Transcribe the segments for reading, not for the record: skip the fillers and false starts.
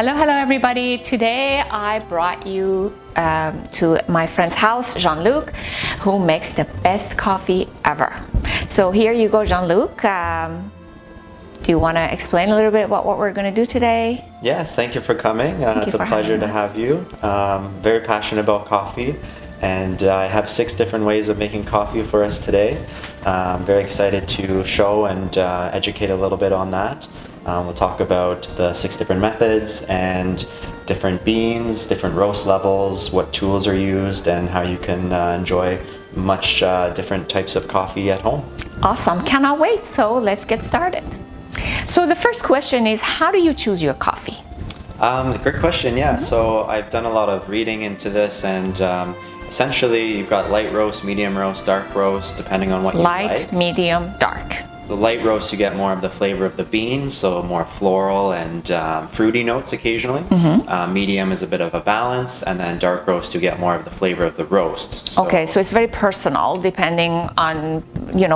Hello, hello everybody. Today I brought you to my friend's house, Jean-Luc, who makes the best coffee ever. So here you go, Jean-Luc. Do you want to explain a little bit about what we're going to do today? Yes, thank you for coming. It's a pleasure to have you. Very passionate about coffee, and I have 6 different ways of making coffee for us today. I'm very excited to show and educate a little bit on that. We'll talk about the 6 different methods and different beans, different roast levels, what tools are used, and how you can enjoy much different types of coffee at home. Awesome. Cannot wait. So let's get started. So the first question is, how do you choose your coffee? Great question, yeah. So I've done a lot of reading into this, and essentially you've got light roast, medium roast, dark roast, depending on what you like. Light, medium, dark. The light roast, you get more of the flavor of the beans, so more floral and fruity notes occasionally. Medium is a bit of a balance, and then dark roast, you get more of the flavor of the roast. So, okay, so it's very personal depending on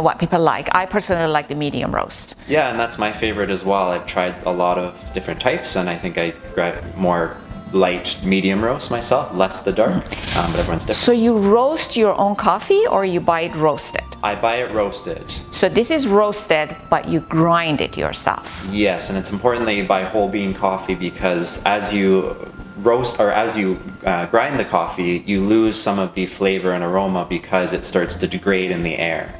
what people like. I personally like the medium roast. Yeah, and that's my favorite as well. I've tried a lot of different types, and I think I got more light medium roast myself, less the dark, but everyone's different. So you roast your own coffee or you buy it roasted? I buy it roasted. So this is roasted, but you grind it yourself? Yes, and it's important that you buy whole bean coffee, because as you roast or as you grind the coffee, you lose some of the flavor and aroma because it starts to degrade in the air.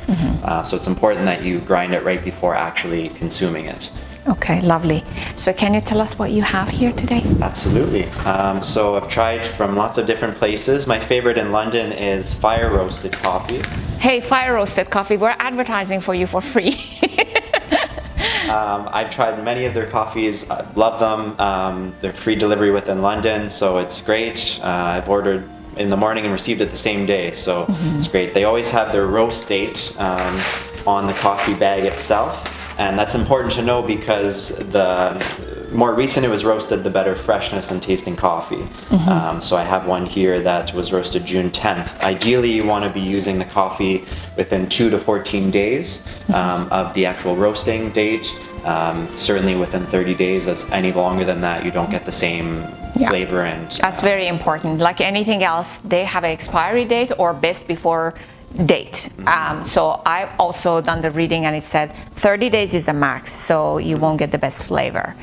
So it's important that you grind it right before actually consuming it. Okay, lovely. So can you tell us what you have here today? Absolutely. So I've tried from lots of different places. My favorite in London is fire roasted coffee. Hey, fire roasted coffee, we're advertising for you for free. I've tried many of their coffees. I love them. They're free delivery within London, so it's great. I've ordered in the morning and received it the same day, so it's great. They always have their roast date on the coffee bag itself. And that's important to know because the more recent it was roasted, the better freshness and tasting coffee. So I have one here that was roasted June 10th. Ideally, you want to be using the coffee within 2 to 14 days of the actual roasting date. Certainly within 30 days, as any longer than that, you don't get the same flavor. And that's very important. Like anything else, they have an expiry date or best before date. So I've also done the reading, and it said 30 days is a max, so you won't get the best flavor.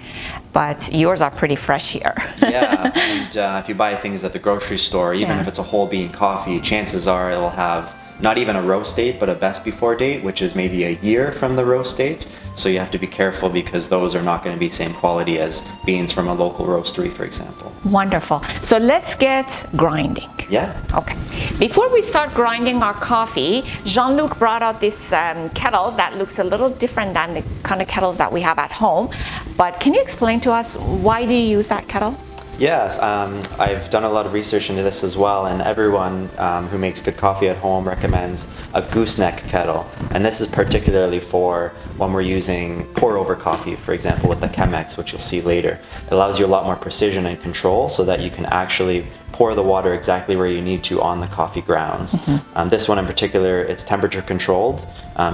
But yours are pretty fresh here. Yeah, and if you buy things at the grocery store, even if it's a whole bean coffee, chances are it'll have not even a roast date, but a best before date, which is maybe a year from the roast date. So you have to be careful because those are not going to be the same quality as beans from a local roastery, for example. Wonderful. So let's get grinding. Yeah. Okay. Before we start grinding our coffee, Jean-Luc brought out this kettle that looks a little different than the kind of kettles that we have at home. But can you explain to us, why do you use that kettle? Yes, I've done a lot of research into this as well, and everyone who makes good coffee at home recommends a gooseneck kettle. And this is particularly for when we're using pour-over coffee, for example, with the Chemex, which you'll see later. It allows you a lot more precision and control so that you can actually pour the water exactly where you need to on the coffee grounds. This one in particular, it's temperature controlled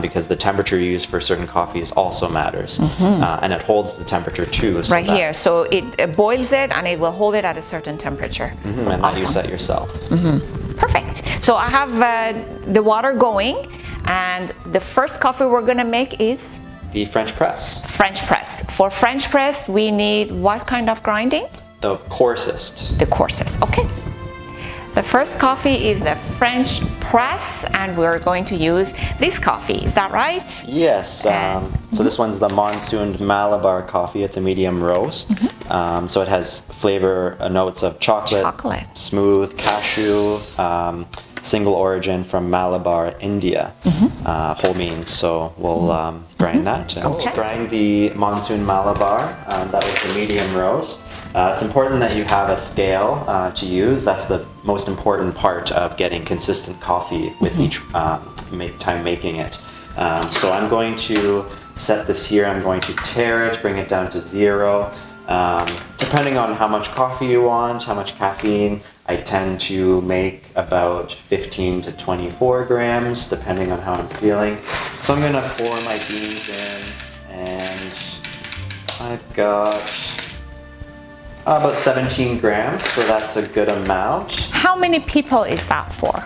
because the temperature you use for certain coffees also matters. And it holds the temperature too. So right here, so it boils it and it will hold it at a certain temperature. And awesome. that you set yourself. Perfect. So I have the water going, and the first coffee we're going to make is? The French press. French press. For French press, we need what kind of grinding? The coarsest. The coarsest, okay. The first coffee is the French press, and we're going to use this coffee, is that right? Yes, so this one's the Monsoon Malabar coffee. It's a medium roast. So it has flavor notes of chocolate, smooth, cashew, single origin from Malabar, India, whole beans. So we'll grind that. We'll grind the Monsoon Malabar. That was the medium roast. It's important that you have a scale to use. That's the most important part of getting consistent coffee with each time making it. So I'm going to set this here. I'm going to tare it, bring it down to 0. Depending on how much coffee you want, how much caffeine, I tend to make about 15 to 24 grams, depending on how I'm feeling. So I'm going to pour my beans in, and I've got About 17 grams, so that's a good amount. How many people is that for?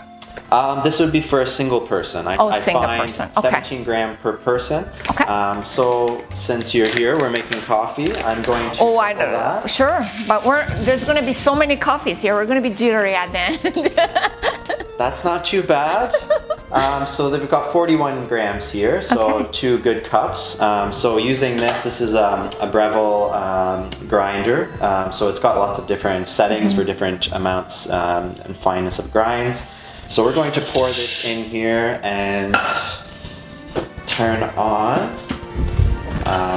This would be for a single person. I single find person. Okay. 17 gram per person. Okay. So since you're here, we're making coffee. I'm going to. Oh, I don't know. Sure, but there's going to be so many coffees here. We're going to be jittery at the end. That's not too bad. So we've got 41 grams here, so 2 good cups. So using this is a Breville grinder. So it's got lots of different settings for different amounts and fineness of grinds. So we're going to pour this in here and turn on.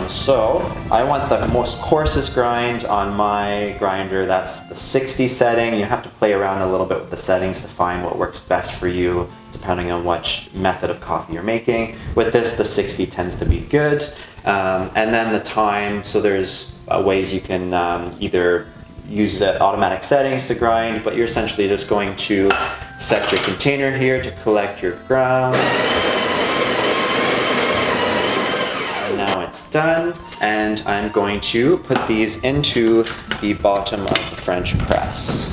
So I want the most coarsest grind on my grinder. That's the 60 setting. You have to play around a little bit with the settings to find what works best for you, depending on which method of coffee you're making. With this, the 60 tends to be good. And then the time, so there's ways you can either use the automatic settings to grind, but you're essentially just going to set your container here to collect your grounds. And now it's done, and I'm going to put these into the bottom of the French press.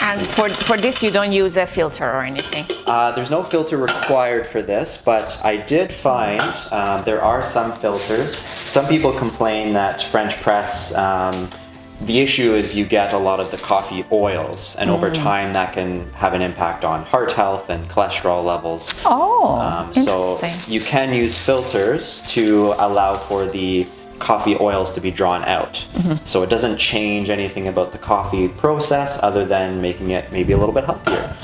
And for this, you don't use a filter or anything? There's no filter required for this, but I did find there are some filters. Some people complain that French press, the issue is you get a lot of the coffee oils, and over time that can have an impact on heart health and cholesterol levels. Oh, so interesting. you can use filters to allow for the coffee oils to be drawn out. So it doesn't change anything about the coffee process other than making it maybe a little bit healthier.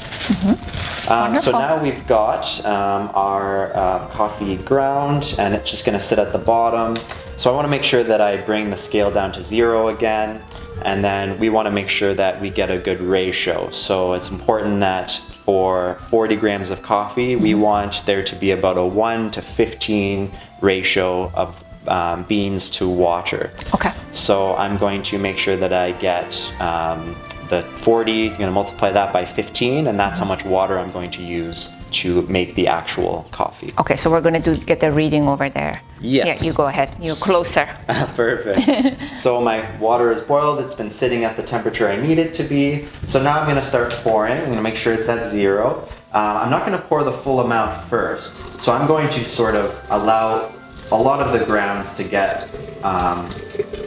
So now we've got our coffee ground, and it's just going to sit at the bottom. So I want to make sure that I bring the scale down to 0 again, and then we want to make sure that we get a good ratio. So it's important that for 40 grams of coffee, we want there to be about a 1 to 15 ratio of beans to water. Okay. So I'm going to make sure that I get the 40, I'm going to multiply that by 15, and that's how much water I'm going to use to make the actual coffee. Okay, so we're going to get the reading over there. Yes. Yeah, you go ahead. You're closer. Perfect. So my water is boiled. It's been sitting at the temperature I need it to be. So now I'm going to start pouring. I'm going to make sure it's at 0. I'm not going to pour the full amount first. So I'm going to sort of allow a lot of the grounds to get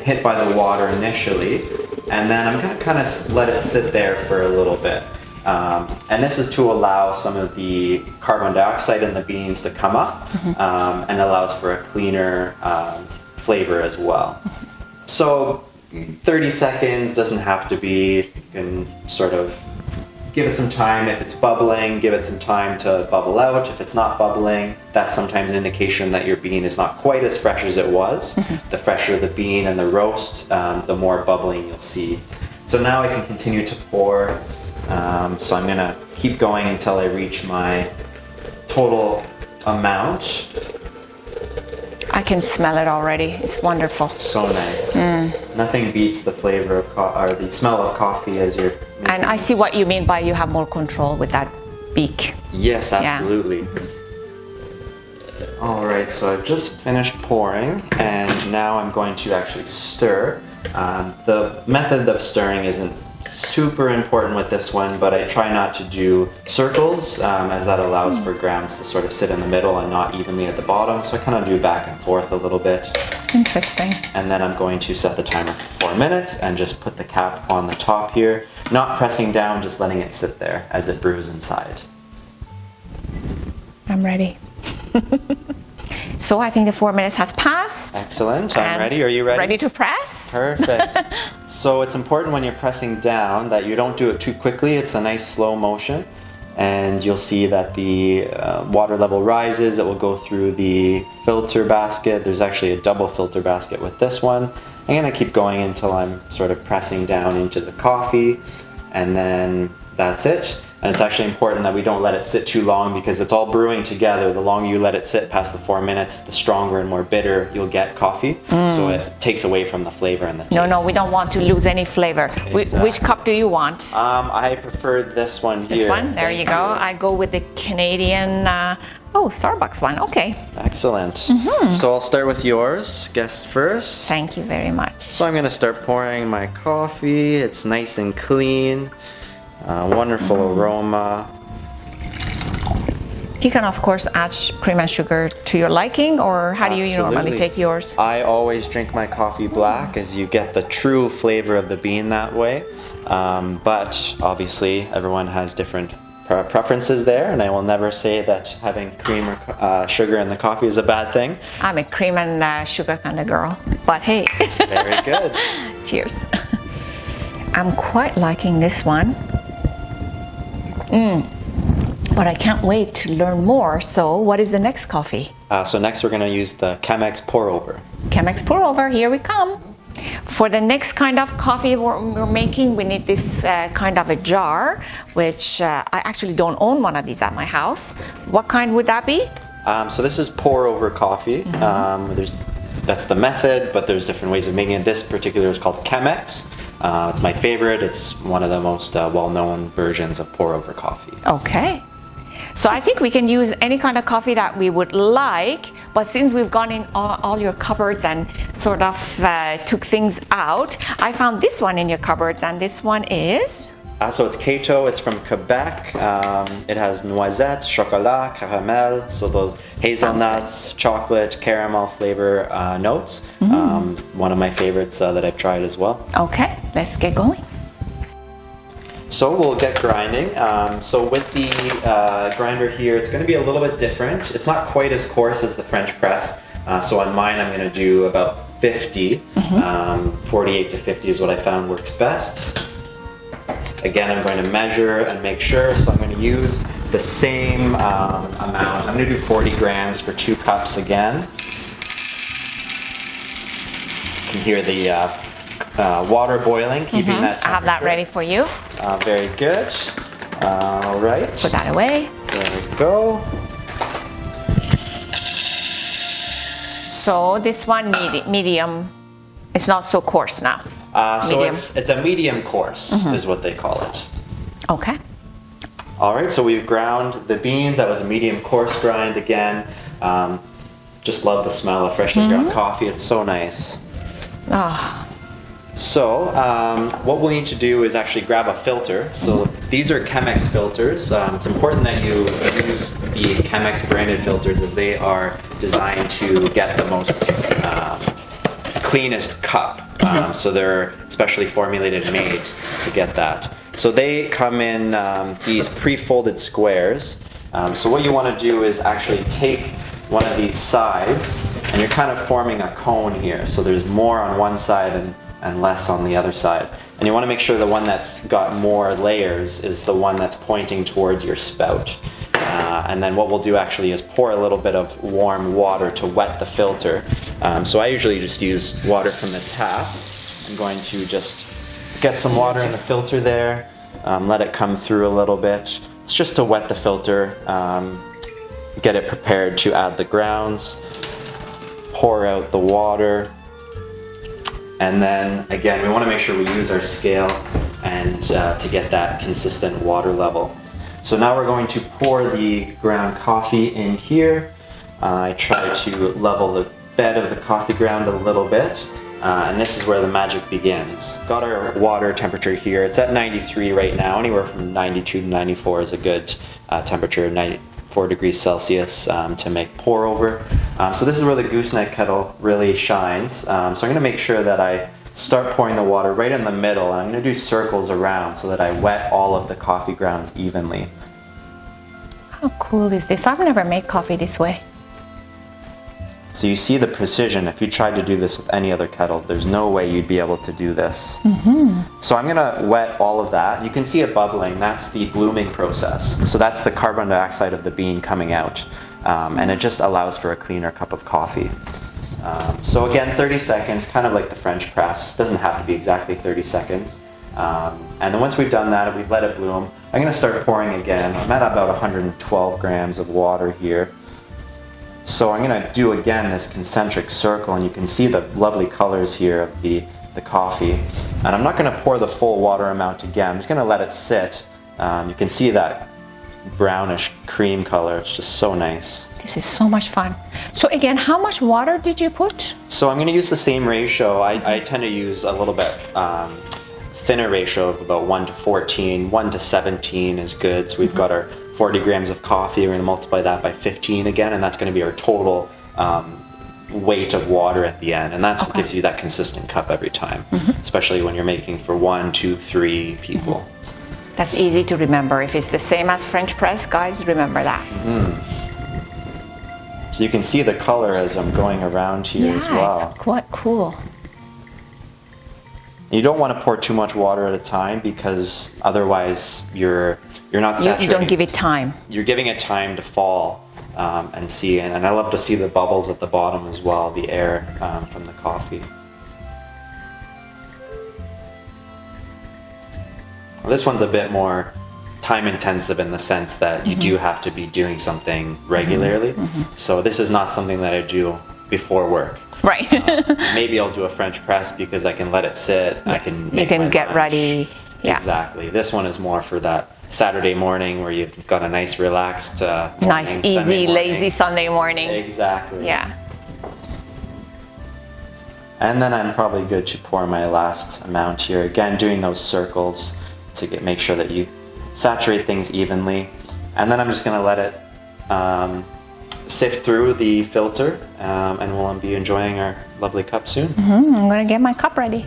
hit by the water initially, and then I'm going to kind of let it sit there for a little bit. And this is to allow some of the carbon dioxide in the beans to come up, and allows for a cleaner flavor as well. So 30 seconds doesn't have to be. You can sort of give it some time. If it's bubbling, give it some time to bubble out. If it's not bubbling, that's sometimes an indication that your bean is not quite as fresh as it was. The fresher the bean and the roast, the more bubbling you'll see. So now I can continue to pour. So I'm gonna keep going until I reach my total amount. I can smell it already. It's wonderful. So nice. Nothing beats the flavor of or the smell of coffee as you're making. And I see what you mean by you have more control with that beak. Yes, absolutely. Yeah. All right, so I've just finished pouring, and now I'm going to actually stir. The method of stirring isn't super important with this one, but I try not to do circles, as that allows for grounds to sort of sit in the middle and not evenly at the bottom. So I kind of do back and forth a little bit. Interesting. And then I'm going to set the timer for 4 minutes and just put the cap on the top here, not pressing down, just letting it sit there as it brews inside. I'm ready. So I think the 4 minutes has passed. Excellent. I'm ready. Are you ready? Ready to press? Perfect. So it's important when you're pressing down that you don't do it too quickly. It's a nice slow motion, and you'll see that the water level rises. It will go through the filter basket. There's actually a double filter basket with this one. I'm going to keep going until I'm sort of pressing down into the coffee, and then that's it. And it's actually important that we don't let it sit too long because it's all brewing together. The longer you let it sit past the 4 minutes, the stronger and more bitter you'll get coffee. So it takes away from the flavor and the taste. No, we don't want to lose any flavor. Exactly. Which cup do you want? I prefer this one here. This one? There you go. I go with the Canadian, Starbucks one. Okay. Excellent. So I'll start with yours. Guest first. Thank you very much. So I'm going to start pouring my coffee. It's nice and clean. Wonderful aroma. You can, of course, add cream and sugar to your liking, or how do you normally take yours? I always drink my coffee black, as you get the true flavor of the bean that way. But obviously, everyone has different preferences there, and I will never say that having cream or sugar in the coffee is a bad thing. I'm a cream and sugar kind of girl, but hey. Very good. Cheers. I'm quite liking this one. But I can't wait to learn more. So what is the next coffee? So next we're going to use the Chemex pour over. Chemex pour over, here we come. For the next kind of coffee we're making, we need this kind of a jar, which I actually don't own one of these at my house. What kind would that be? So this is pour over coffee. That's the method, but there's different ways of making it. This particular is called Chemex. It's my favorite. It's one of the most well-known versions of pour over coffee. Okay. So I think we can use any kind of coffee that we would like, but since we've gone in all your cupboards and sort of took things out, I found this one in your cupboards, and this one is? So it's Keto. It's from Quebec. It has noisette, chocolat, caramel, so those hazelnuts, chocolate, caramel flavor notes. One of my favorites that I've tried as well. Okay, let's get going. So we'll get grinding. So with the grinder here, it's going to be a little bit different. It's not quite as coarse as the French press. So on mine, I'm going to do about 50. 48 to 50 is what I found works best. Again, I'm going to measure and make sure, so I'm going to use the same amount. I'm going to do 40 grams for 2 cups again. You can hear the water boiling, keeping that temperature. I have that ready for you. Very good. All right. Let's put that away. There we go. So this one, medium. It's not so coarse now. So it's a medium coarse, is what they call it. Okay. All right, so we've ground the beans. That was a medium coarse grind again. Just love the smell of freshly ground coffee. It's so nice. So what we'll need to do is actually grab a filter. So these are Chemex filters. It's important that you use the Chemex branded filters, as they are designed to get the most cleanest cup. So they're specially formulated and made to get that. So they come in these pre-folded squares. So what you want to do is actually take one of these sides, and you're kind of forming a cone here. So there's more on one side and less on the other side. And you want to make sure the one that's got more layers is the one that's pointing towards your spout. And then what we'll do actually is pour a little bit of warm water to wet the filter. So I usually just use water from the tap. I'm going to just get some water in the filter there, let it come through a little bit. It's just to wet the filter, get it prepared to add the grounds, pour out the water, and then again we want to make sure we use our scale and to get that consistent water level. So now we're going to pour the ground coffee in here. I try to level the bed of the coffee ground a little bit, and this is where the magic begins. Got our water temperature here. It's at 93 right now. Anywhere from 92 to 94 is a good temperature, 94 degrees Celsius to make pour over. So this is where the gooseneck kettle really shines. So I'm going to make sure that I start pouring the water right in the middle, and I'm going to do circles around so that I wet all of the coffee grounds evenly. How cool is this? I've never made coffee this way. So you see the precision. If you tried to do this with any other kettle, there's no way you'd be able to do this. So I'm going to wet all of that. You can see it bubbling. That's the blooming process. So that's the carbon dioxide of the bean coming out. And it just allows for a cleaner cup of coffee. So again, 30 seconds, kind of like the French press. Doesn't have to be exactly 30 seconds. And then once we've done that, we've let it bloom, I'm going to start pouring again. I'm at about 112 grams of water here. So I'm going to do again this concentric circle, and you can see the lovely colors here of the coffee. And I'm not going to pour the full water amount again. I'm just going to let it sit. You can see that brownish cream color. It's just so nice. This is so much fun. So again, how much water did you put? So I'm going to use the same ratio. I tend to use a little bit thinner ratio of about 1 to 14. 1 to 17 is good. So we've got our 40 grams of coffee. We're going to multiply that by 15 again, and that's going to be our total weight of water at the end. And that's what gives you that consistent cup every time, especially when you're making for 1, 2, 3 people. That's easy to remember. If it's the same as French press, guys, remember that. So you can see the color as I'm going around here as well. It's quite cool. You don't want to pour too much water at a time, because otherwise you're not saturating. You don't give it time. You're giving it time to fall and see. And I love to see the bubbles at the bottom as well, the air from the coffee. Well, this one's a bit more time intensive in the sense that you do have to be doing something regularly. So this is not something that I do before work. Right. Maybe I'll do a French press because I can let it sit. Yes. I can make you can my get lunch. ready. Yeah. Exactly. This one is more for that Saturday morning where you've got a nice relaxed morning, Nice, easy, lazy Sunday morning. Exactly. Yeah. And then I'm probably good to pour my last amount here. Again, doing those circles to make sure that you saturate things evenly. And then I'm just going to let it sift through the filter, and we'll be enjoying our lovely cup soon. I'm going to get my cup ready.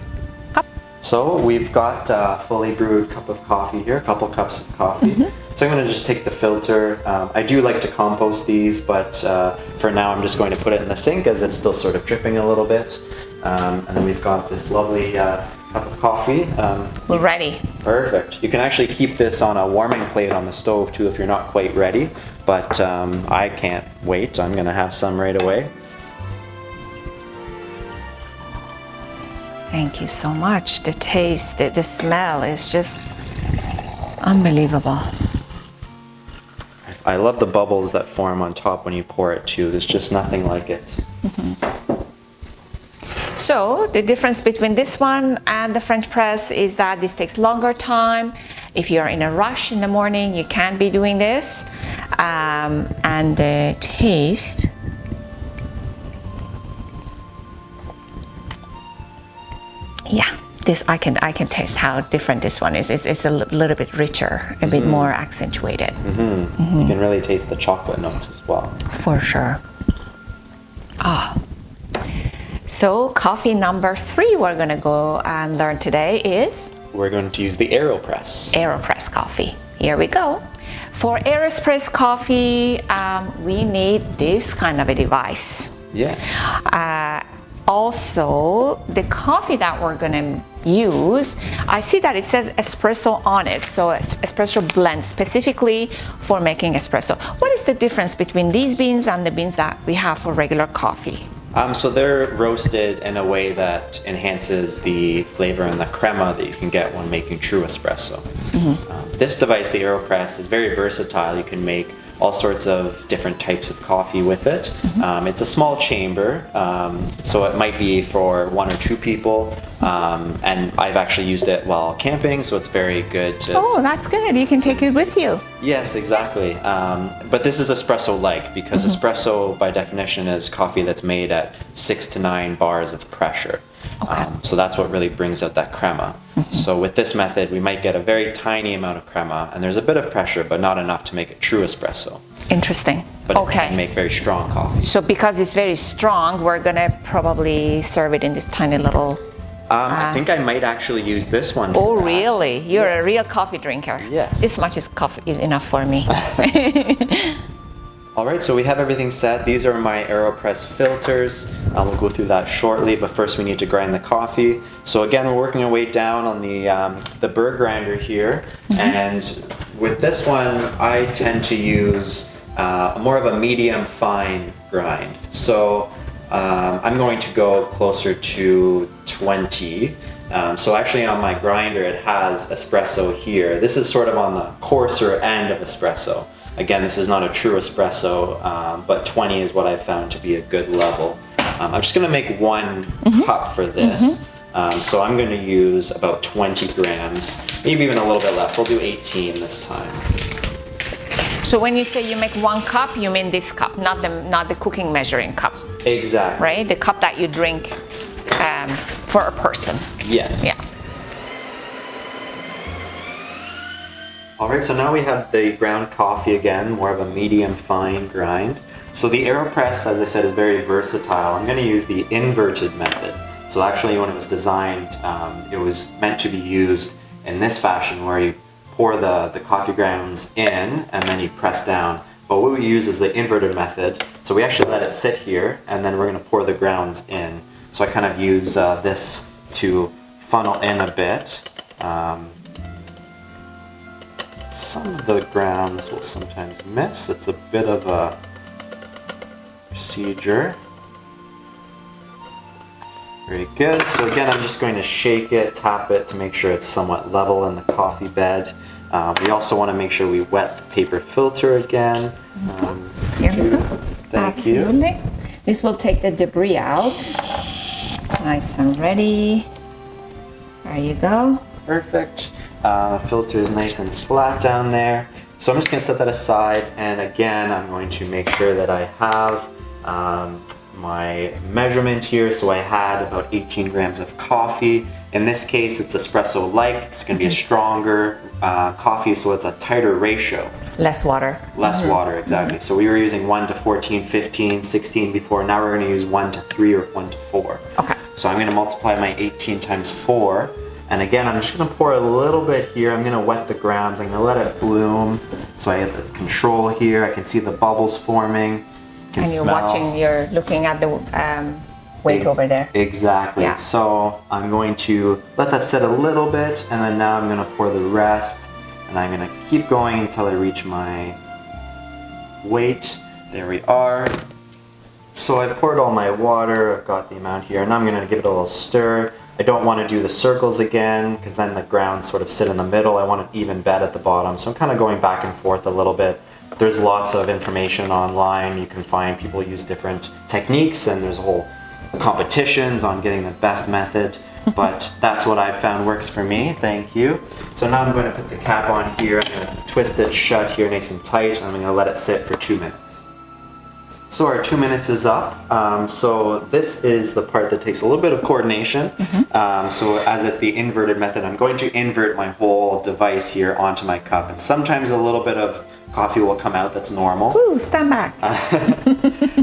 So we've got a fully brewed cup of coffee here, a couple cups of coffee. So I'm going to just take the filter. I do like to compost these, but for now I'm just going to put it in the sink as it's still sort of dripping a little bit. And then we've got this lovely cup of coffee. We're ready. Perfect. You can actually keep this on a warming plate on the stove too if you're not quite ready, but I can't wait. I'm going to have some right away. Thank you so much. The taste, the smell is just unbelievable. I love the bubbles that form on top when you pour it too. There's just nothing like it. So the difference between this one and the French press is that this takes longer time. If you're in a rush in the morning, you can't be doing this. And the taste, yeah, this I can taste how different this one is. It's a little bit richer, a bit more accentuated. You can really taste the chocolate notes as well. For sure. Oh. So coffee number 3 we're going to go and learn today is? We're going to use the Aeropress. Aeropress coffee. Here we go. For Aeropress coffee, we need this kind of a device. Yes. Also, the coffee that we're going to use, I see that it says espresso on it. So espresso blend specifically for making espresso. What is the difference between these beans and the beans that we have for regular coffee? So they're roasted in a way that enhances the flavor and the crema that you can get when making true espresso. This device, the Aeropress, is very versatile. You can make all sorts of different types of coffee with it. It's a small chamber, so it might be for 1 or 2 people. And I've actually used it while camping, so it's very good to... Oh, that's good. You can take it with you. Yes, exactly. But this is espresso-like, because espresso, by definition, is coffee that's made at 6 to 9 bars of pressure. So that's what really brings out that crema. So with this method, we might get a very tiny amount of crema, and there's a bit of pressure, but not enough to make it true espresso. Interesting. But it can make very strong coffee. So because it's very strong, we're going to probably serve it in this tiny little... I think I might actually use this one. Oh, really? You're a real coffee drinker. Yes. This much is coffee is enough for me. All right, so we have everything set. These are my Aeropress filters. We'll go through that shortly, but first we need to grind the coffee. So again, we're working our way down on the burr grinder here. And with this one, I tend to use more of a medium fine grind. So I'm going to go closer to 20 So actually on my grinder it has espresso here. This is sort of on the coarser end of espresso. Again, this is not a true espresso, but 20 is what I've found to be a good level. I'm just going to make one cup for this. So I'm going to use about 20 grams, maybe even a little bit less. We'll do 18 this time. So when you say you make 1 cup, you mean this cup, not the cooking measuring cup. Exactly. Right? The cup that you drink for a person. Yes. Yeah. All right, so now we have the ground coffee again, more of a medium fine grind. So the Aeropress, as I said, is very versatile. I'm going to use the inverted method. So actually when it was designed, it was meant to be used in this fashion where you pour the coffee grounds in and then you press down. But what we use is the inverted method. So we actually let it sit here and then we're going to pour the grounds in. So I kind of use this to funnel in a bit. Some of the grounds will sometimes miss. It's a bit of a procedure. Very good. So again, I'm just going to shake it, tap it to make sure it's somewhat level in the coffee bed. We also want to make sure we wet the paper filter again. Here we go. Thank you. This will take the debris out. Nice and ready. There you go. Perfect. The filter is nice and flat down there. So I'm just going to set that aside, and again I'm going to make sure that I have my measurement here. So I had about 18 grams of coffee. In this case it's espresso light. It's going to be a stronger coffee, so it's a tighter ratio. Less water. Less water, exactly. So we were using 1 to 14, 15, 16 before. Now we're going to use 1 to 3 or 1 to 4. Okay. So I'm going to multiply my 18 times 4. And again, I'm just going to pour a little bit here. I'm going to wet the grounds. I'm going to let it bloom. So I have the control here. I can see the bubbles forming. And you're looking at the weight over there. Exactly. Yeah. So I'm going to let that sit a little bit, and then now I'm going to pour the rest, and I'm going to keep going until I reach my weight. There we are. So I've poured all my water. I've got the amount here, and now I'm going to give it a little stir. I don't want to do the circles again because then the grounds sort of sit in the middle. I want an even bed at the bottom. So I'm kind of going back and forth a little bit. There's lots of information online. You can find people use different techniques, and there's a whole competitions on getting the best method. But that's what I've found works for me. Thank you. So now I'm going to put the cap on here. I'm going to twist it shut here nice and tight, and I'm going to let it sit for 2 minutes. So our 2 minutes is up. So this is the part that takes a little bit of coordination. So as it's the inverted method, I'm going to invert my whole device here onto my cup. And sometimes a little bit of coffee will come out that's normal. Ooh, stand back.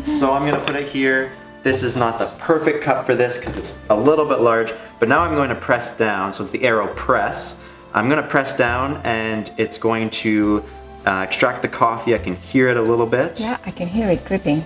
So I'm going to put it here. This is not the perfect cup for this because it's a little bit large. But now I'm going to press down. So it's the Aeropress. I'm going to press down and it's going to extract the coffee. I can hear it a little bit. Yeah, I can hear it dripping.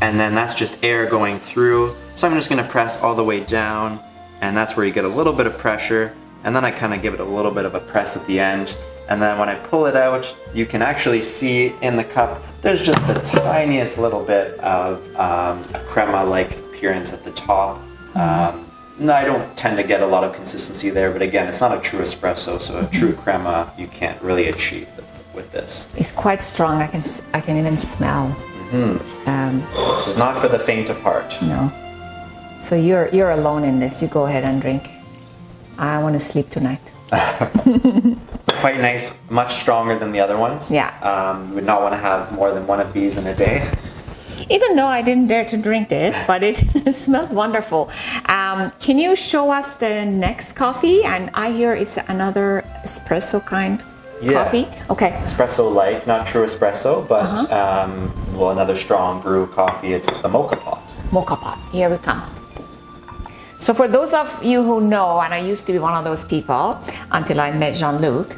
And then that's just air going through. So I'm just going to press all the way down, and that's where you get a little bit of pressure. And then I kind of give it a little bit of a press at the end. And then when I pull it out, you can actually see in the cup, there's just the tiniest little bit of a crema-like appearance at the top. No, I don't tend to get a lot of consistency there, but again, it's not a true espresso, so a true crema you can't really achieve with this. It's quite strong. I can even smell. This is not for the faint of heart. No. So you're alone in this. You go ahead and drink. I want to sleep tonight. Quite nice, much stronger than the other ones. Yeah. You would not want to have more than one of these in a day. Even though I didn't dare to drink this, but it smells wonderful. Can you show us the next coffee? And I hear it's another espresso kind coffee. Okay. Espresso light, not true espresso, but well, another strong brew coffee. It's the Moka Pot. Moka Pot. Here we come. So for those of you who know, and I used to be one of those people until I met Jean-Luc,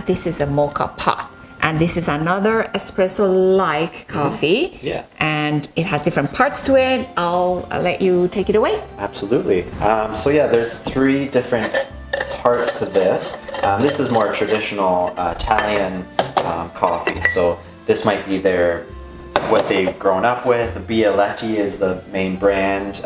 this is a Moka Pot. And this is another espresso-like coffee. Yeah. And it has different parts to it. I'll let you take it away. Absolutely. So yeah, there's 3 different parts to this. This is more traditional Italian coffee. So this might be their what they've grown up with. Bialetti is the main brand.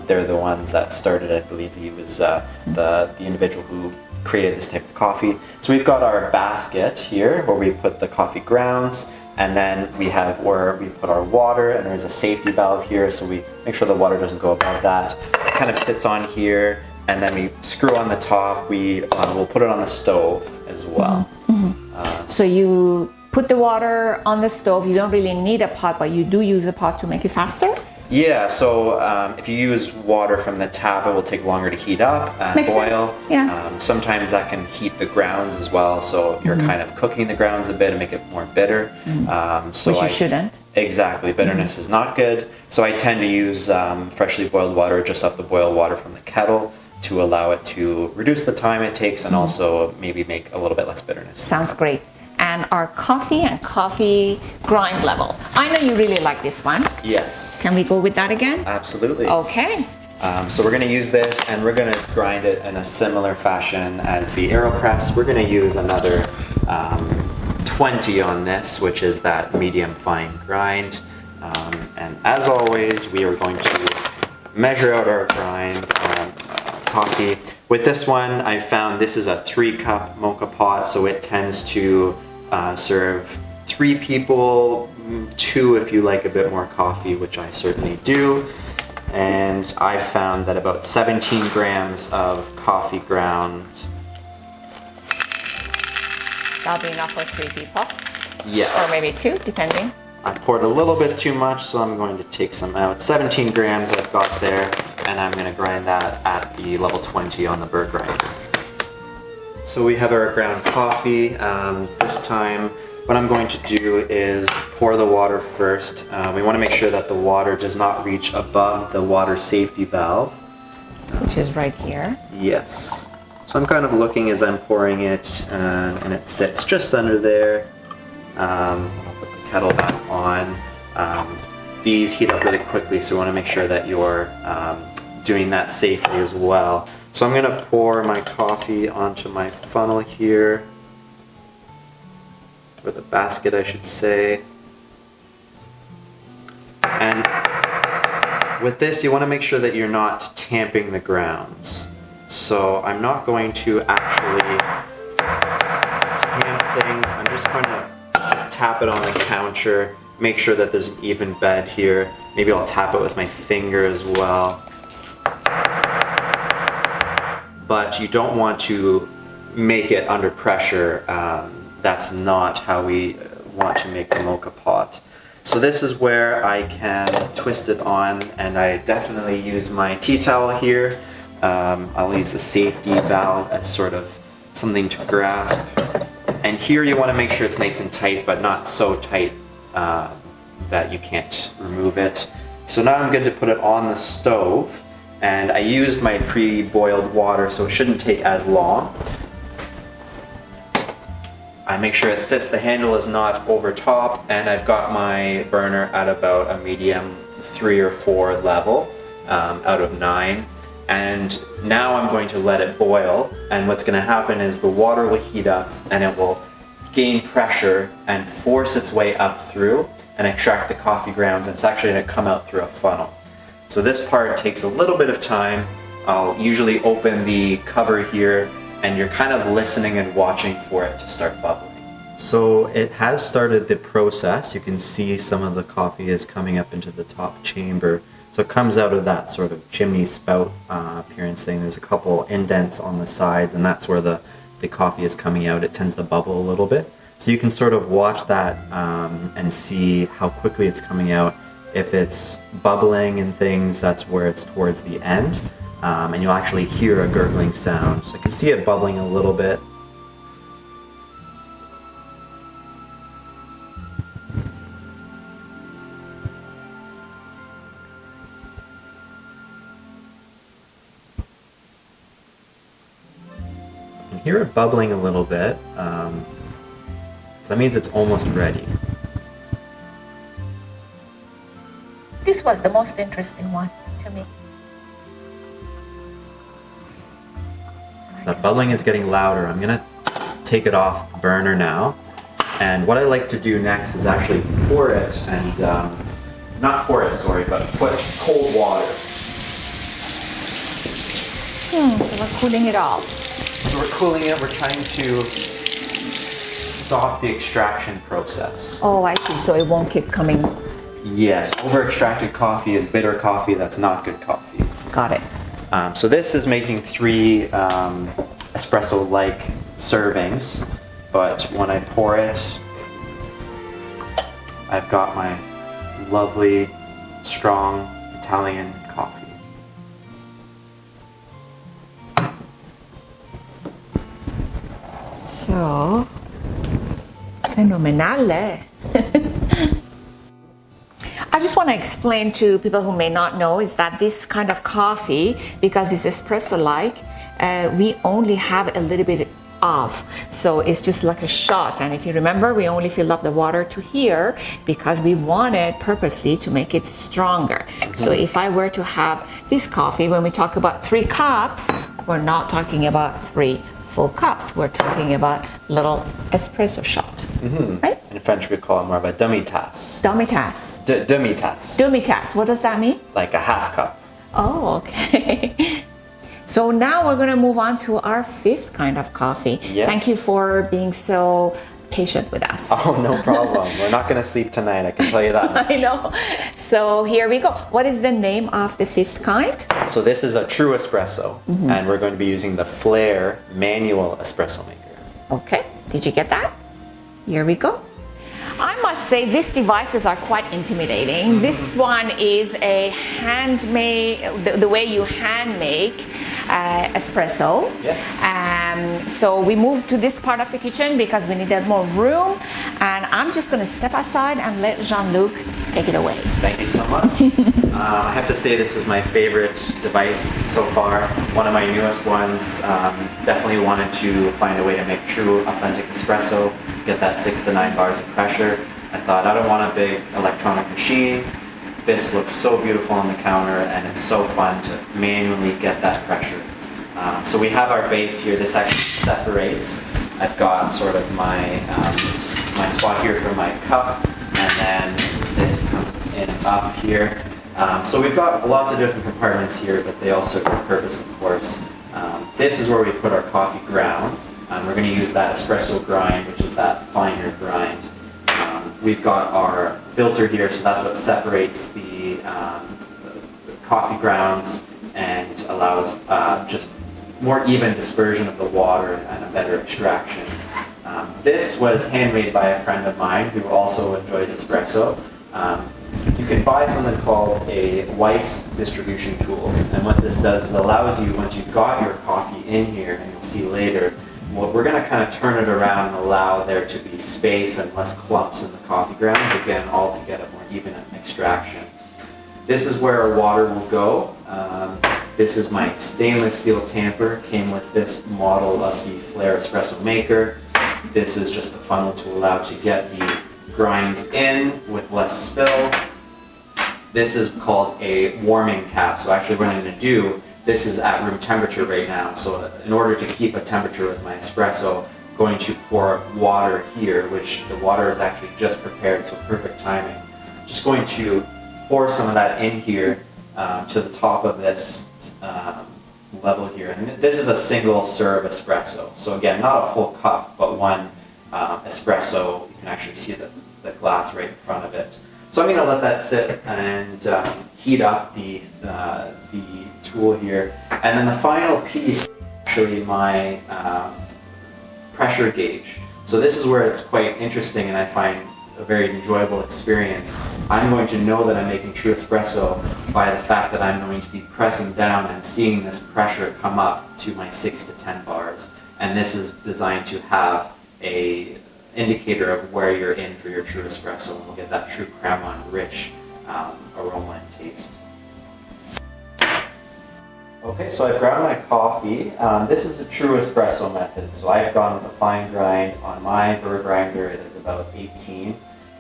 They're the ones that started, I believe he was the individual who created this type of coffee. So we've got our basket here where we put the coffee grounds, and then we have where we put our water, and there's a safety valve here so we make sure the water doesn't go above that. It kind of sits on here, and then we screw on the top. We'll put it on the stove as well. So you put the water on the stove. You don't really need a pot, but you do use a pot to make it faster? Yeah, so if you use water from the tap, it will take longer to heat up and Makes boil. sense. Yeah. Sometimes that can heat the grounds as well, so you're kind of cooking the grounds a bit and make it more bitter. Which you shouldn't. Exactly, bitterness is not good. So I tend to use freshly boiled water just off the boiled water from the kettle to allow it to reduce the time it takes and also maybe make a little bit less bitterness. Sounds great. And our coffee and coffee grind level. I know you really like this one. Yes. Can we go with that again? Absolutely. Okay. So we're going to use this and we're going to grind it in a similar fashion as the Aeropress. We're going to use another 20 on this, which is that medium fine grind. And as always, we are going to measure out our grind coffee. With this one, I found this is a 3-cup Moka Pot, so it tends to serve 3 people, 2 if you like a bit more coffee, which I certainly do. And I found that about 17 grams of coffee ground. That'll be enough for 3 people. Yes. Or maybe 2, depending. I poured a little bit too much, so I'm going to take some out. 17 grams I've got there, and I'm going to grind that at the level 20 on the bird grinder. So we have our ground coffee. This time, what I'm going to do is pour the water first. We want to make sure that the water does not reach above the water safety valve. Which is right here. Yes. So I'm kind of looking as I'm pouring it, and it sits just under there. I'll put the kettle back on. These heat up really quickly, so we want to make sure that you're doing that safely as well. So I'm going to pour my coffee onto my funnel here, or the basket I should say. And with this, you want to make sure that you're not tamping the grounds. So I'm not going to actually tamp things. I'm just going to tap it on the counter, make sure that there's an even bed here. Maybe I'll tap it with my finger as well. But you don't want to make it under pressure. That's not how we want to make the Moka Pot. So this is where I can twist it on, and I definitely use my tea towel here. I'll use the safety valve as sort of something to grasp. And here you want to make sure it's nice and tight, but not so tight that you can't remove it. So now I'm good to put it on the stove, and I used my pre-boiled water, so it shouldn't take as long. I make sure it sits, the handle is not over top, and I've got my burner at about a medium 3 or 4 level out of 9. And now I'm going to let it boil, and what's going to happen is the water will heat up and it will gain pressure and force its way up through and extract the coffee grounds, and it's actually going to come out through a funnel. So this part takes a little bit of time. I'll usually open the cover here, and you're kind of listening and watching for it to start bubbling. So it has started the process. You can see some of the coffee is coming up into the top chamber. So it comes out of that sort of chimney spout appearance thing. There's a couple indents on the sides, and that's where the coffee is coming out. It tends to bubble a little bit. So you can sort of watch that and see how quickly it's coming out. If it's bubbling and things, that's where it's towards the end. And you'll actually hear a gurgling sound. So I can see it bubbling a little bit. You can hear it bubbling a little bit. So that means it's almost ready. This was the most interesting one to me. That bubbling is getting louder. I'm gonna take it off the burner now. And what I like to do next is actually pour it and, not pour it, sorry, but put cold water. So we're cooling it off. So we're cooling it, we're trying to stop the extraction process. Oh, I see, so it won't keep coming. Yes, over-extracted coffee is bitter coffee, that's not good coffee. Got it. So this is making 3 espresso-like servings, but when I pour it, I've got my lovely, strong Italian coffee. So, fenomenale. I just want to explain to people who may not know is that this kind of coffee, because it's espresso-like, we only have a little bit of. So it's just like a shot. And if you remember, we only filled up the water to here because we wanted purposely to make it stronger. So if I were to have this coffee, when we talk about 3 cups, we're not talking about 3 full cups. We're talking about little espresso shot, right? In French, we call it more of a demi-tasse. Demi-tasse. Demi-tasse. Demi-tasse. What does that mean? Like a half cup. Oh, okay. So now we're going to move on to our 5th kind of coffee. Yes. Thank you for being so patient with us. Oh, no problem. We're not going to sleep tonight, I can tell you that much. I know. So here we go. What is the name of the 5th kind? So this is a true espresso, and we're going to be using the Flair manual espresso maker. Okay. Did you get that? Here we go. I must say these devices are quite intimidating. This one is a handmade, the way you hand make espresso. Yes. So we moved to this part of the kitchen because we needed more room, and I'm just going to step aside and let Jean-Luc take it away. Thank you so much. I have to say this is my favorite device so far. One of my newest ones. Definitely wanted to find a way to make true, authentic espresso, get that 6 to 9 bars of pressure. I thought, I don't want a big electronic machine. This looks so beautiful on the counter, and it's so fun to manually get that pressure. So we have our base here. This actually separates. I've got sort of my my spot here for my cup, and then this comes in up here. So we've got lots of different compartments here, but they all serve their purpose, of course. This is where we put our coffee ground. We're going to use that espresso grind, which is that finer grind. We've got our filter here, so that's what separates the coffee grounds and allows just more even dispersion of the water and a better extraction. This was handmade by a friend of mine who also enjoys espresso. You can buy something called a Weiss distribution tool, and what this does is allows you, once you've got your coffee in here, and you'll see later, well, we're going to kind of turn it around and allow there to be space and less clumps in the coffee grounds, again, all to get a more even extraction. This is where our water will go. This is my stainless steel tamper, came with this model of the Flair espresso maker. This is just a funnel to allow to get the grinds in with less spill. This is called a warming cap. So actually what I'm going to do, this is at room temperature right now. So in order to keep a temperature with my espresso, I'm going to pour water here, which the water is actually just prepared, so perfect timing. Just going to pour some of that in here to the top of this level here. And this is a single serve espresso. So again, not a full cup, but one espresso. You can actually see the glass right in front of it. So I'm going to let that sit and heat up the tool here. And then the final piece is actually my pressure gauge. So this is where it's quite interesting and I find a very enjoyable experience. I'm going to know that I'm making true espresso by the fact that I'm going to be pressing down and seeing this pressure come up to my 6 to 10 bars. And this is designed to have a indicator of where you're in for your true espresso, and we'll get that true crema and rich aroma and taste. Okay, so I've ground my coffee. This is a true espresso method. So I've gone with a fine grind. On my burr grinder it is about 18.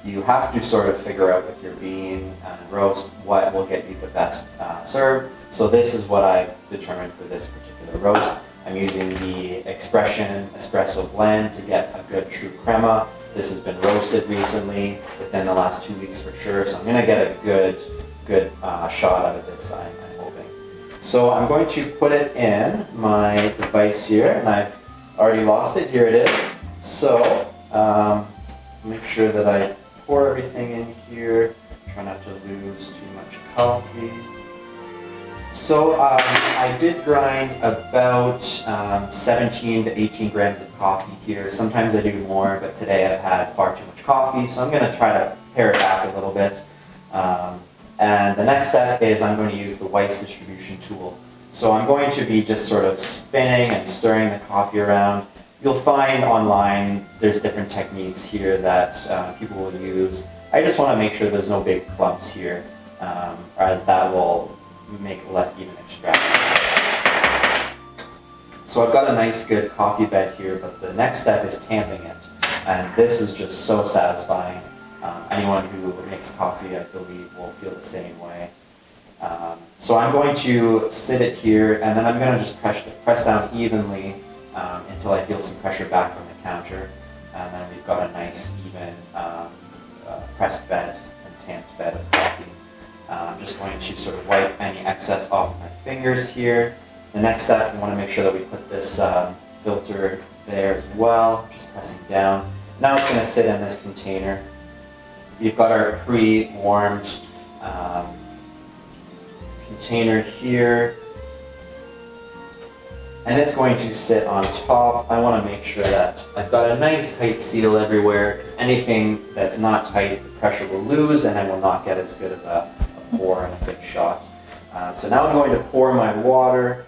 You have to sort of figure out with your bean and roast what will get you the best serve. So this is what I've determined for this particular roast. I'm using the Expression Espresso blend to get a good true crema. This has been roasted recently, within the last 2 weeks for sure. So I'm going to get a good shot out of this, I'm hoping. So I'm going to put it in my device here, and I've already lost it. Here it is. So make sure that I pour everything in here. Try not to lose too much coffee. So I did grind about 17 to 18 grams of coffee here. Sometimes I do more, but today I've had far too much coffee, so I'm going to try to pare it back a little bit. And the next step is I'm going to use the Weiss distribution tool. So I'm going to be just sort of spinning and stirring the coffee around. You'll find online there's different techniques here that people will use. I just want to make sure there's no big clumps here, as that will make a less even extraction. So I've got a nice good coffee bed here, but the next step is tamping it. And this is just so satisfying. Anyone who makes coffee, I believe, will feel the same way. So I'm going to sit it here, and then I'm going to just press down evenly until I feel some pressure back from the counter. And then we've got a nice, even pressed bed and tamped bed of coffee. I'm just going to sort of wipe any excess off my fingers here. The next step, we want to make sure that we put this filter there as well, just pressing down. Now it's going to sit in this container. We've got our pre-warmed container here, and it's going to sit on top. I want to make sure that I've got a nice tight seal everywhere, because anything that's not tight, the pressure will lose, and I will not get as good of a pour and a good shot. So now I'm going to pour my water.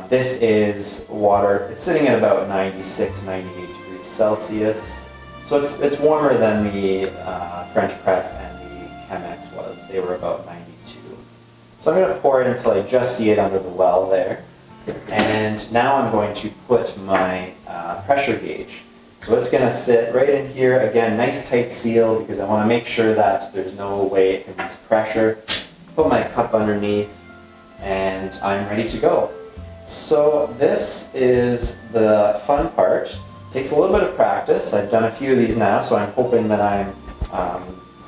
This is water. It's sitting at about 96, 98 degrees Celsius. So it's warmer than the French press and the Chemex was. They were about 92. So I'm going to pour it until I just see it under the well there. And now I'm going to put my pressure gauge. So it's going to sit right in here. Again, nice tight seal, because I want to make sure that there's no way it can lose pressure. Put my cup underneath, and I'm ready to go. So this is the fun part. It takes a little bit of practice. I've done a few of these now, so I'm hoping that I'm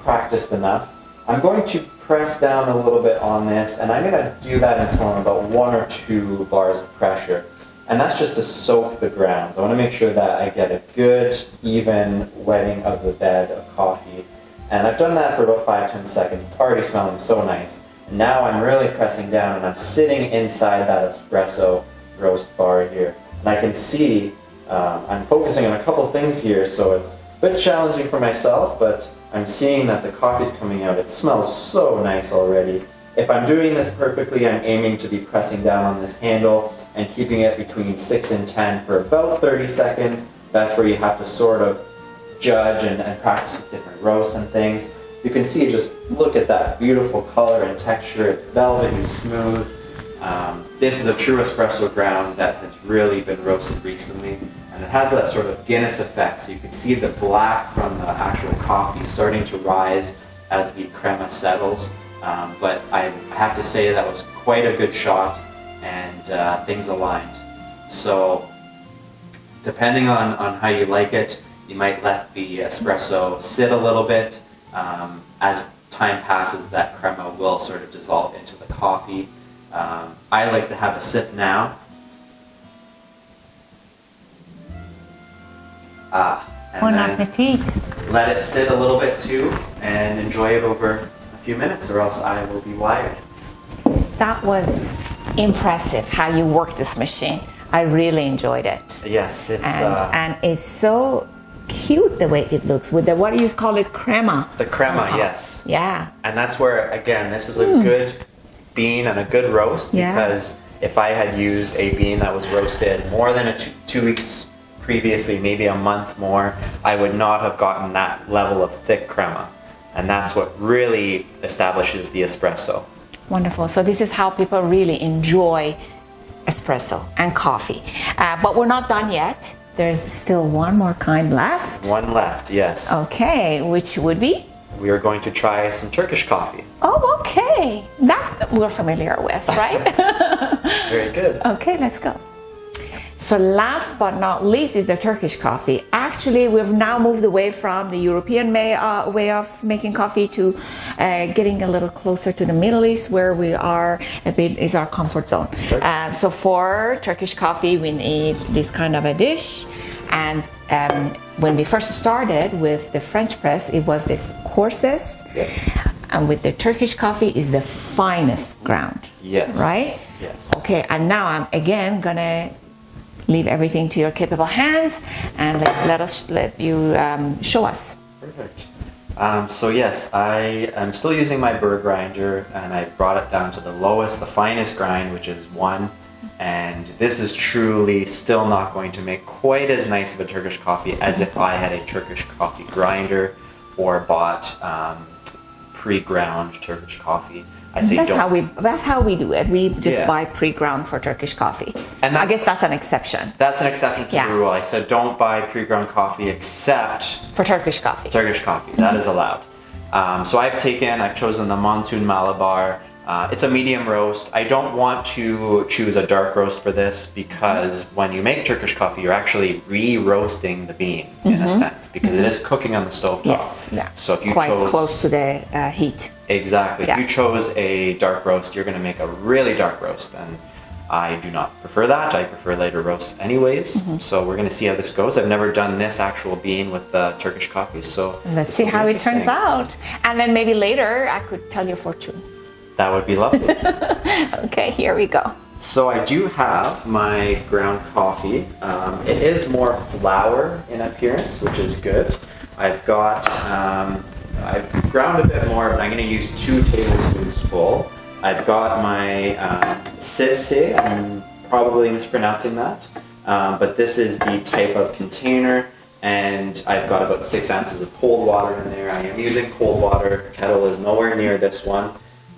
practiced enough. I'm going to press down a little bit on this, and I'm going to do that until I'm about 1 or 2 bars of pressure. And that's just to soak the grounds. I want to make sure that I get a good, even wetting of the bed of coffee. And I've done that for about 5-10 seconds. It's already smelling so nice. And now I'm really pressing down, and I'm sitting inside that espresso roast bar here. And I can see I'm focusing on a couple things here, so it's a bit challenging for myself, but I'm seeing that the coffee's coming out. It smells so nice already. If I'm doing this perfectly, I'm aiming to be pressing down on this handle and keeping it between 6 and 10 for about 30 seconds. That's where you have to sort of judge and practice with different roasts and things. You can see, just look at that beautiful color and texture. It's velvety smooth. This is a true espresso ground that has really been roasted recently, and it has that sort of Guinness effect. So you can see the black from the actual coffee starting to rise as the crema settles. But I have to say that was quite a good shot, and things aligned. So depending on how you like it, you might let the espresso sit a little bit. As time passes, that crema will sort of dissolve into the coffee. I like to have a sip now. Bon appetit. Let it sit a little bit too, and enjoy it over a few minutes, or else I will be wired. That was impressive how you work this machine. I really enjoyed it. Yes, it's and it's so cute the way it looks with the, what do you call it, crema? The crema, yes. Yeah. And that's where, again, this is a good bean and a good roast, because if I had used a bean that was roasted more than 2 weeks previously, maybe a month more, I would not have gotten that level of thick crema. And that's what really establishes the espresso. Wonderful. So this is how people really enjoy espresso and coffee. But we're not done yet. There's still one more kind left. One left, yes. Okay, which would be? We are going to try some Turkish coffee. Oh, okay. That we're familiar with, right? Very good. Okay, let's go. So last but not least is the Turkish coffee. Actually, we've now moved away from the European way of making coffee to getting a little closer to the Middle East, where we are a bit is our comfort zone. So for Turkish coffee, we need this kind of a dish. And when we first started with the French press, it was the coarsest. And with the Turkish coffee is the finest ground. Yes. Right? Yes. Okay, and now I'm again gonna leave everything to your capable hands and let you show us. Perfect. So yes, I am still using my burr grinder, and I brought it down to the lowest, the finest grind, which is 1. And this is truly still not going to make quite as nice of a Turkish coffee as if I had a Turkish coffee grinder or bought pre-ground Turkish coffee. I say that's how we do it. We just buy pre-ground for Turkish coffee. And I guess that's an exception. That's an exception to the rule. I said don't buy pre-ground coffee except for Turkish coffee. Turkish coffee, that is allowed. So I've chosen the Monsoon Malabar. It's a medium roast. I don't want to choose a dark roast for this because when you make Turkish coffee, you're actually re-roasting the bean in a sense because it is cooking on the stove top. Yes, yeah. So if you quite close to the heat. Exactly. If you chose a dark roast, you're going to make a really dark roast, and I do not prefer that. I prefer lighter roasts anyways. So we're going to see how this goes. I've never done this actual bean with the Turkish coffee, so let's see how it turns out. And then maybe later I could tell your fortune. That would be lovely. Okay, here we go. So I do have my ground coffee. It is more flour in appearance, which is good. I've ground a bit more, but I'm going to use 2 tablespoons full. I've got my sipse, I'm probably mispronouncing that, but this is the type of container, and I've got about 6 ounces of cold water in there. I am using cold water. Kettle is nowhere near this one.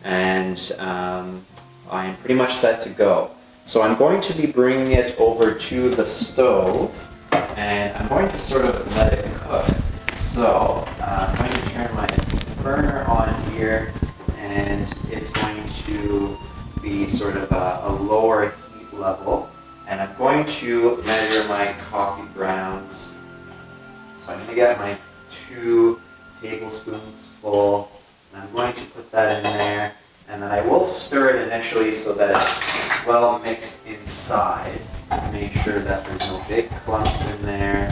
And I am pretty much set to go. So I'm going to be bringing it over to the stove, and I'm going to sort of let it cook. So I'm going to turn my burner on here, and it's going to be sort of a lower heat level. And I'm going to measure my coffee grounds. So I'm going to get my 2 tablespoons full. And I'm going to put that in there, and then I will stir it initially so that it's well mixed inside. Make sure that there's no big clumps in there.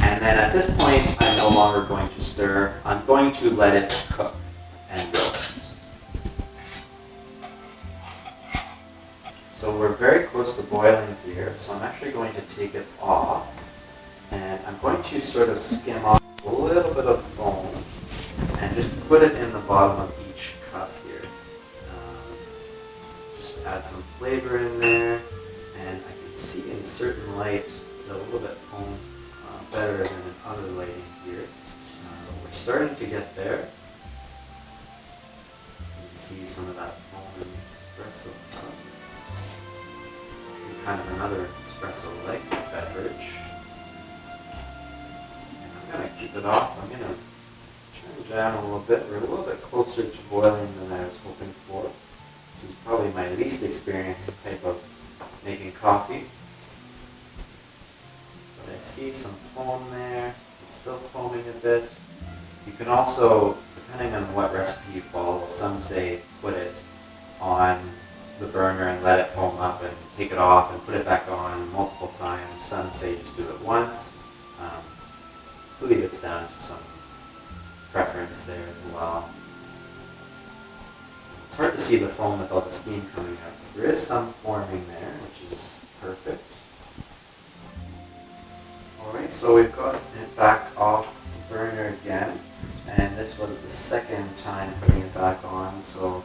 And then at this point, I'm no longer going to stir. I'm going to let it cook and roast. So we're very close to boiling here, so I'm actually going to take it off, and I'm going to sort of skim off a little bit of foam and just put it in the bottom of each cup here. Just add some flavor in there, and I can see in certain light a little bit foam better than in other lighting here. We're starting to get there. You can see some of that foam in the espresso cup. It's kind of another espresso-like beverage. And I'm going to keep it off. I'm going to turn down a little bit. We're a little bit closer to boiling than I was hoping for. This is probably my least experienced type of making coffee. But I see some foam there. It's still foaming a bit. You can also, depending on what recipe you follow, some say put it on the burner and let it foam up and take it off and put it back on multiple times. Some say just do it once. I believe it's down to some preference there as well. It's hard to see the foam with all the steam coming out. There is some forming there, which is perfect. Alright, so we've got it back off the burner again, and this was the second time putting it back on, so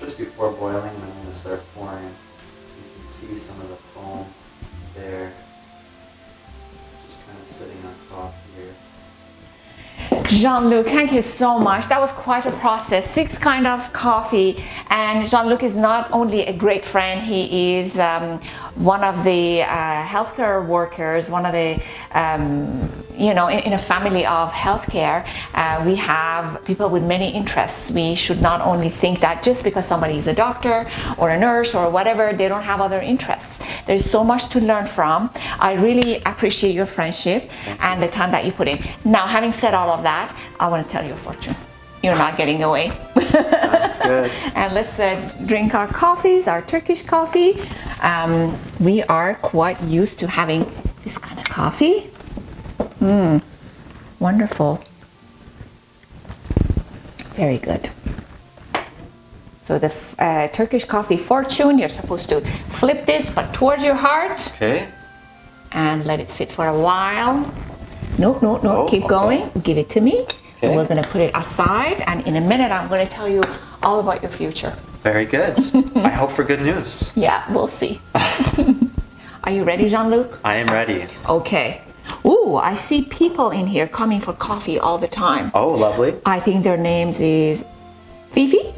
just before boiling I'm going to start pouring. You can see some of the foam there, just kind of sitting on top here. Jean-Luc, thank you so much. That was quite a process. 6 kind of coffee. And Jean-Luc is not only a great friend, he is one of the healthcare workers, one of the, in a family of healthcare, we have people with many interests. We should not only think that just because somebody is a doctor or a nurse or whatever, they don't have other interests. There's so much to learn from. I really appreciate your friendship and the time that you put in. Now, having said all of that, I want to tell you a fortune. You're not getting away. Sounds good. And let's drink our coffees, our Turkish coffee. We are quite used to having this kind of coffee. Wonderful. Very good. So the Turkish coffee fortune, you're supposed to flip this but towards your heart. Okay. And let it sit for a while. No, keep going. Give it to me. Okay. We're going to put it aside, and in a minute I'm going to tell you all about your future. Very good. I hope for good news. Yeah, we'll see. Are you ready, Jean-Luc? I am ready. Okay. Ooh, I see people in here coming for coffee all the time. Oh, lovely. I think their names is Fifi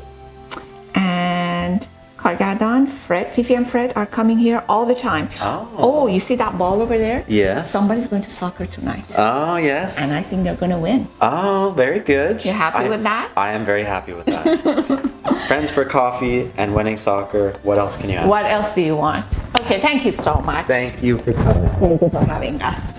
and Kargardan, Fred. Fifi and Fred are coming here all the time. Oh, you see that ball over there? Yes. Somebody's going to soccer tonight. Oh, yes. And I think they're going to win. Oh, very good. You're happy with that? I am very happy with that. Friends for coffee and winning soccer. What else can you ask? What else do you want? Okay, thank you so much. Thank you for coming. Thank you for having us.